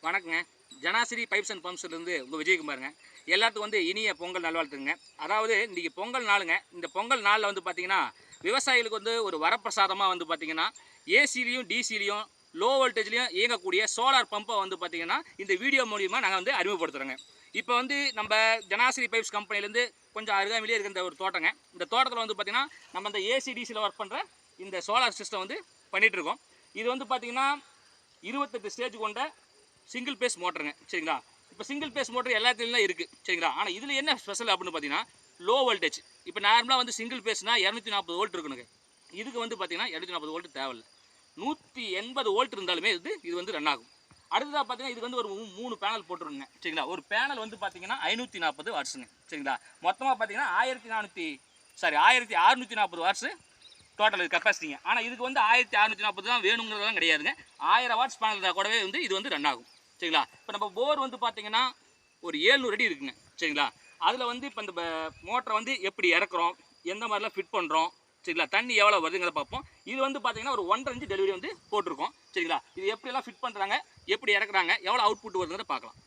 வணக்கங்க. ஜனாசிரி pipes and பம்ப்ஸ்லேருந்து உங்கள் விஜயகுமாருங்க. எல்லாத்துக்கும் வந்து இனிய பொங்கல் நல்வாழ்த்துங்க. அதாவது இன்றைக்கி பொங்கல் நாளுங்க. இந்த பொங்கல் நாளில் வந்து பார்த்திங்கன்னா விவசாயிகளுக்கு வந்து ஒரு வரப்பிரசாதமாக வந்து பார்த்திங்கன்னா ஏசிலையும் டிசிலையும் லோ வோல்டேஜ்லையும் இயங்கக்கூடிய சோலார் பம்பை வந்து பார்த்திங்கன்னா இந்த வீடியோ மூலிமா நாங்கள் வந்து அறிமுகப்படுத்துகிறோங்க. இப்போ வந்து நம்ம ஜனாசிரி பைப்ஸ் கம்பெனிலேருந்து கொஞ்சம் அருகாமையிலே இருக்கிற ஒரு தோட்டங்க. இந்த தோட்டத்தில் வந்து பார்த்திங்கன்னா நம்ம இந்த ஏசி டிசியில் ஒர்க் பண்ணுற இந்த சோலார் சிஸ்டம் வந்து பண்ணிகிட்ருக்கோம். இது வந்து பார்த்திங்கன்னா 28 ஸ்டேஜ் கொண்ட சிங்கிள் பேஸ் மோட்டருங்க. சரிங்களா? இப்போ சிங்கிள் பேஸ் மோட்டர் எல்லாத்துலையும் இருக்குது. சரிங்களா? ஆனால் இதில் என்ன ஸ்பெஷல் அப்படின்னு பார்த்தீங்கன்னா லோ வோல்டேஜ். இப்போ நார்மலாக வந்து சிங்கிள் பேஸ்னா 240 வோல்ட் இருக்கணுங்க. இதுக்கு வந்து பார்த்தீங்கன்னா 240 வோல்ட் தேவையில்லை. 180 வோல்ட் இருந்தாலுமே இது வந்து ரன் ஆகும். அடுத்ததாக பார்த்தீங்கன்னா இதுக்கு வந்து ஒரு 3 பேனல் போட்டுருங்க. சரிங்களா? ஒரு பேனல் வந்து பார்த்தீங்கன்னா 540 வாட்ஸுங்க. சரிங்களா? மொத்தமாக பார்த்தீங்கன்னா 1640 வாட்ஸு டோட்டல் கெப்பாசிட்டிங்க. ஆனால் இதுக்கு வந்து 1640 தான் வேணுங்கிறதெல்லாம் கிடையாதுங்க. 1000 வாட்ஸ் பேனல் தான் கூடவே வந்து இது வந்து ரன் ஆகும். சரிங்களா? இப்போ நம்ம போர் வந்து பார்த்தீங்கன்னா ஒரு 700 அடி இருக்குங்க. சரிங்களா? அதில் வந்து இப்போ இந்த மோட்டரை வந்து எப்படி இறக்குறோம், எந்த மாதிரிலாம் ஃபிட் பண்ணுறோம், சரிங்களா, தண்ணி எவ்வளோ வருதுங்கிறத பார்ப்போம். இது வந்து பார்த்தீங்கன்னா ஒரு 1.5 இன்ச் டெலிவரி வந்து போட்டிருக்கோம். சரிங்களா? இது எப்படியெல்லாம் ஃபிட் பண்ணுறாங்க, எப்படி இறக்குறாங்க, எவ்வளோ அவுட்புட் வருதுங்கிறத பார்க்கலாம்.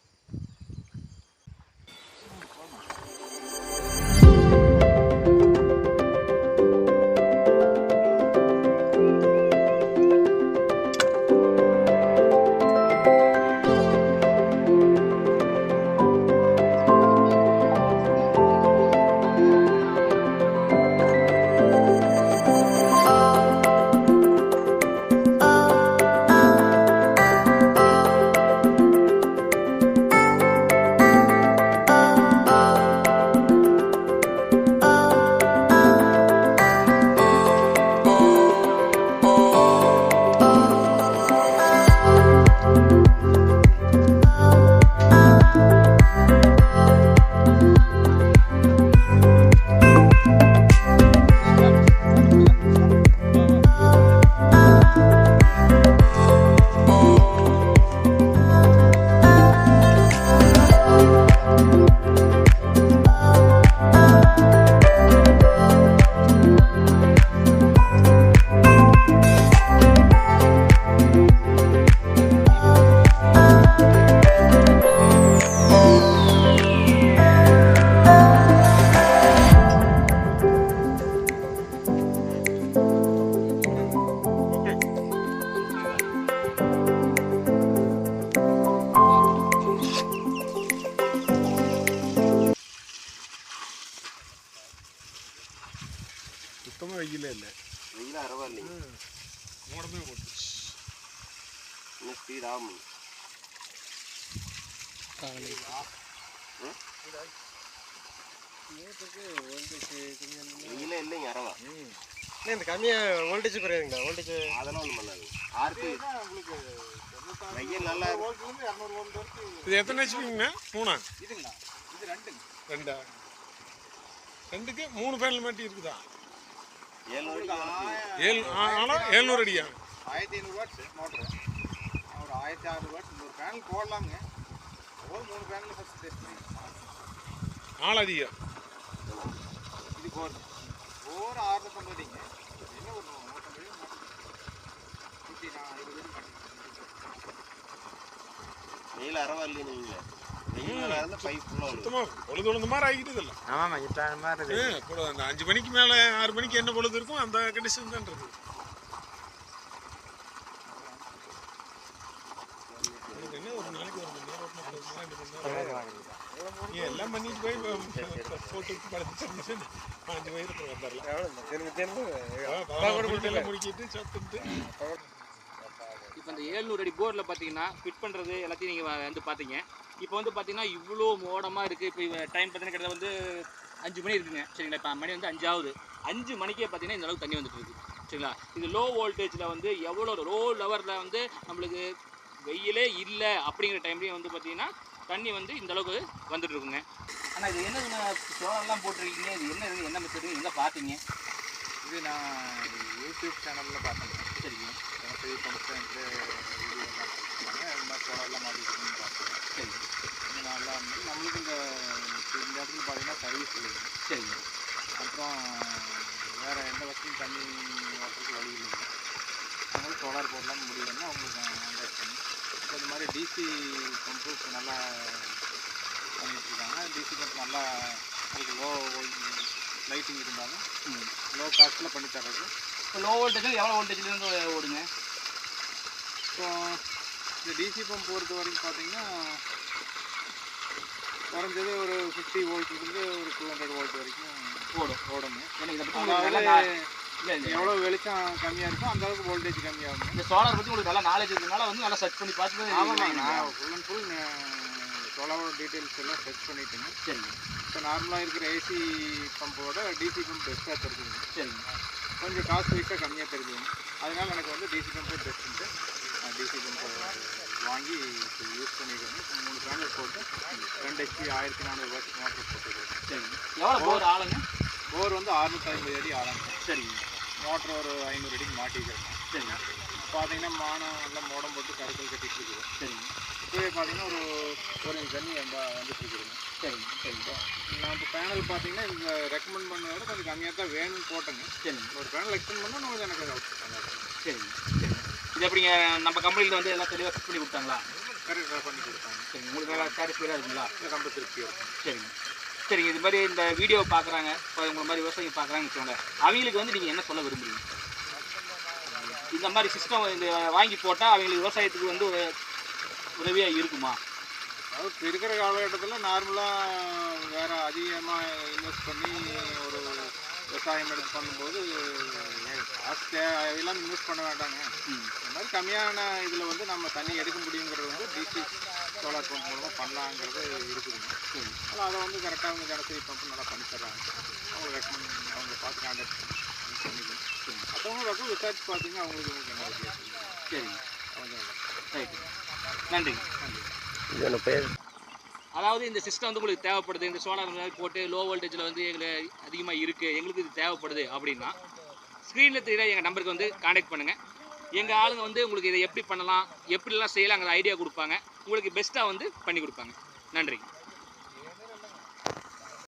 சுத்தமாக வெயிலே இல்லை. வெயில் அரவாயில்லைங்க. மோடமே போட்டுருச்சு. இன்னும் ஸ்பீட் ஆகும். வெயிலே இல்லைங்க அரவா. இந்த கம்மியாக வோல்டேஜ் குறையுதுங்களா? வோல்டேஜ் அதெல்லாம் ஒன்றும் பண்ணாது. ஆர்பி வெயில் நல்லா இது எத்தனை ஹெச்பிங்கண்ணா? 3 இதுங்களா? இது 2 2க்கு 3 பேனல் மாட்டி இருக்குதா? 700 அடியா? 1500 வாட்ஸ் மோட்டரு. ஒரு 1600 வாட்ஸ் ஒரு பேனல் போடலாமுங்க. ஒரு 3 பேனல் ஃபஸ்ட் டெஸ்ட் பண்ணி அதிகம். இது போர் 650 அடிங்க. என்ன ஒரு 150 வெயில் அரவா இல்லைன்னு வைங்க. வெயில் நல்லா இருந்தால் பைப் ஃபுல்லாக சுத்தமாக பொழுது மாதிரி ஆகிட்டு இல்லை. ஆமாம் இட்டான மாதிரி அந்த 5 மணிக்கு மேலே 6 மணிக்கு என்ன பொழுது இருக்கும் அந்த கண்டிஷன் தான் இருக்குது. என்ன ஒரு நாளைக்கு 1 மணி நேரம் 2 மணி நேரம் எல்லாம் பண்ணிட்டு போய் போட்டு படுத்து 5 வயது வந்துடலாம். முடிக்கிட்டு சாப்பிட்டு இப்போ இந்த 700 அடி போரில் பார்த்தீங்கன்னா ஃபிட் பண்ணுறது எல்லாத்தையும் நீங்கள் வந்து பார்த்தீங்க. இப்போ வந்து பார்த்தீங்கன்னா இவ்வளோ மோடமாக இருக்குது. இப்போ டைம் பார்த்தீங்கன்னா கிட்ட வந்து 5 மணி இருக்குங்க. சரிங்களா? இப்போ மணி வந்து 5 ஆகுது. 5 மணிக்கே பார்த்தீங்கன்னா இந்த அளவுக்கு தண்ணி வந்துட்டு இருக்கு. சரிங்களா? இது லோ வோல்டேஜில் வந்து எவ்வளோ லோ லெவலில் வந்து நம்மளுக்கு வெயிலே இல்லை அப்படிங்கிற டைம்லேயும் வந்து பார்த்தீங்கன்னா தண்ணி வந்து இந்த அளவுக்கு வந்துட்டு இருக்குங்க. ஆனால் இது என்ன சோளம்லாம் போட்டிருக்கீங்க? இது என்ன மெத்தடு எங்கே பார்த்தீங்க? இது நான் யூடியூப் சேனலில் பார்த்தேன். சரிங்க. பெரிய பம்ப்ஸ்ட்டு வீடியோலாம் கொடுத்தாங்க. அது மாதிரி சோலார்லாம் மாட்டிருக்குன்னு பார்த்தேன். சரி. இந்த நாளில் வந்து நம்மளுக்கு இந்த இடத்துல பார்த்தீங்கன்னா சர்வீஸ் இல்லைங்க. சரிங்க. அப்புறம் வேறு எந்த வசதியும் தண்ணி ஓட்டுறதுக்கு வழி இல்லைங்க. அதனால சோலார் போடலாம் முடியலன்னா அவங்களுக்கு கான்டாக்ட் பண்ணி இப்போ இந்த மாதிரி மாதிரி டிசி பம்பு இப்போ நல்லா பண்ணிகிட்ருக்காங்க. டிசி பம்ப் நல்லா உங்களுக்கு லோ லைட்டிங் இருந்தாலும் லோ காஸ்ட்டில் பண்ணி தர்றது. இப்போ லோ வோல்டேஜ் எவ்வளோ வோல்டேஜ்லேருந்து ஓடுங்க? இப்போ இந்த டிசி பம்ப் பொறுத்த வரைக்கும் பார்த்தீங்கன்னா குறைஞ்சது ஒரு 50 வோல்ட்லேருந்து ஒரு 200 வோல்ட் வரைக்கும் ஓடுங்க. எனக்கு இதை பற்றி அதாவது நல்லா எவ்வளோ வெளிச்சம் கம்மியாக இருக்கோ அந்த அளவுக்கு வோல்டேஜ் கம்மியாகும். இந்த சோலார் பற்றி உங்களுக்கு நல்லா நாலேஜ் இருக்கிறதுனால வந்து நல்லா சர்ச் பண்ணி பார்த்து ஆமாம்மா, நான் ஃபுல் அண்ட் ஃபுல் சோலாரோட டீட்டெயில்ஸ் எல்லாம் சர்ச் பண்ணிட்டேங்க. சரிங்க. இப்போ நார்மலாக இருக்கிற ஏசி பம்போட டிசி பம்ப் பெஸ்ட்டாக தெரிஞ்சுங்க. சரிங்க. கொஞ்சம் காஸ்ட் வைஸாக கம்மியாக தெரிஞ்சுங்க. அதனால் எனக்கு வந்து டிசி பம்பே பெஸ்ட்டுன்ட்டு டிசி பம்பை வாங்கி இப்போ யூஸ் பண்ணிக்கிறேங்க. இப்போ 3 பேனல் போட்டு 2 HP 1400 வாட்ஸ் மோட்டர் போட்டுருக்கேன். சரிங்க. எவ்வளோ போர் ஆளுங்க? போர் வந்து 650 அடி ஆழங்க. சரிங்க. மோட்டர் ஒரு 500 அடிக்கு மாட்டிக்கிறேங்க. சரிங்க. பார்த்தீங்கன்னா மானம் எல்லாம் மோடம் போட்டு கருக்கல் கட்டிட்டு இருக்குது. சரிங்க. இப்போவே பார்த்தீங்கன்னா ஒரு இன்ச் தண்ணி வந்துட்டு இருக்குதுங்க. சரிங்க. சரிங்க. நான் இப்போ பேனல் பார்த்தீங்கன்னா இந்த ரெக்கமெண்ட் பண்ணதை விட கொஞ்சம் கம்மியாக தான் வேணும்னு போட்டேங்க. சரிங்க. ஒரு பேனல் எக்ஸ்டெண்ட் பண்ணால் கொஞ்சம் எனக்கு அவுட் பண்ணாங்க. சரிங்க. சரிங்க. இது எப்படிங்க நம்ம கம்பெனியில் வந்து எல்லாம் தெளிவாக ஃபிட் பண்ணி கொடுத்தாங்களா? கரெக்டாக பண்ணி கொடுத்தாங்க. சரிங்க. உங்களுக்கு நல்லா சாட்டிஸ்ஃபைடாக இருக்குங்களா? ரொம்ப திருப்தியாக இருக்கும். சரிங்க. சரிங்க. இது மாதிரி இந்த வீடியோவை பார்க்குறாங்க, இப்போ உங்களை மாதிரி விவசாயிங்க பார்க்குறாங்கன்னு வச்சுக்கோங்க, அவங்களுக்கு வந்து நீங்கள் என்ன சொல்ல விரும்புறீங்க? இந்த மாதிரி சிஸ்டம் இந்த வாங்கி போட்டால் அவங்களுக்கு விவசாயத்துக்கு வந்து உதவியாக இருக்குமா? அதாவது இப்போ இருக்கிற காலகட்டத்தில் நார்மலாக வேறு அதிகமாக இன்வெஸ்ட் பண்ணி ஒரு விவசாயம் எடுத்து பண்ணும்போது காசு தேவையில்லாமல் இன்வெஸ்ட் பண்ண வேண்டாங்க. இந்த மாதிரி கம்மியான இதில் வந்து நம்ம தண்ணி எடுக்க முடியுங்கிறது வந்து டிசி சோலார் பம்ப் மூலமாக பண்ணலாங்கிறது இருக்குதுங்க. அதனால் அதை வந்து கரெக்டாக அவங்க ஜனசரி பம்ப் நல்லா பண்ணி தர்றாங்க. அவங்க ரெக்கமெண்ட் அவங்க பார்த்து கான்டாக்ட் பண்ணிக்கணும். மற்றவங்க பக்கம் விசாரிச்சு பார்த்தீங்கன்னா அவங்களுக்கு என்ன வித்தியாசம். சரிங்க. அவங்க ரைட்டு. நன்றிங்க. நன்றி. இதோட பேர் அதாவது இந்த சிஸ்டம் வந்து உங்களுக்கு தேவைப்படுது, இந்த சோலார் மாதிரி போட்டு லோ வோல்டேஜில் வந்து எங்களுக்கு அதிகமாக இருக்குது, எங்களுக்கு இது தேவைப்படுது அப்படின்னா ஸ்க்ரீனில் தெரியுற எங்கள் நம்பருக்கு வந்து கான்டாக்ட் பண்ணுங்கள். எங்கள் ஆளுங்க வந்து உங்களுக்கு இதை எப்படி பண்ணலாம், எப்படிலாம் செய்யலாங்கிற ஐடியா கொடுப்பாங்க, உங்களுக்கு பெஸ்ட்டாக வந்து பண்ணி கொடுப்பாங்க. நன்றி.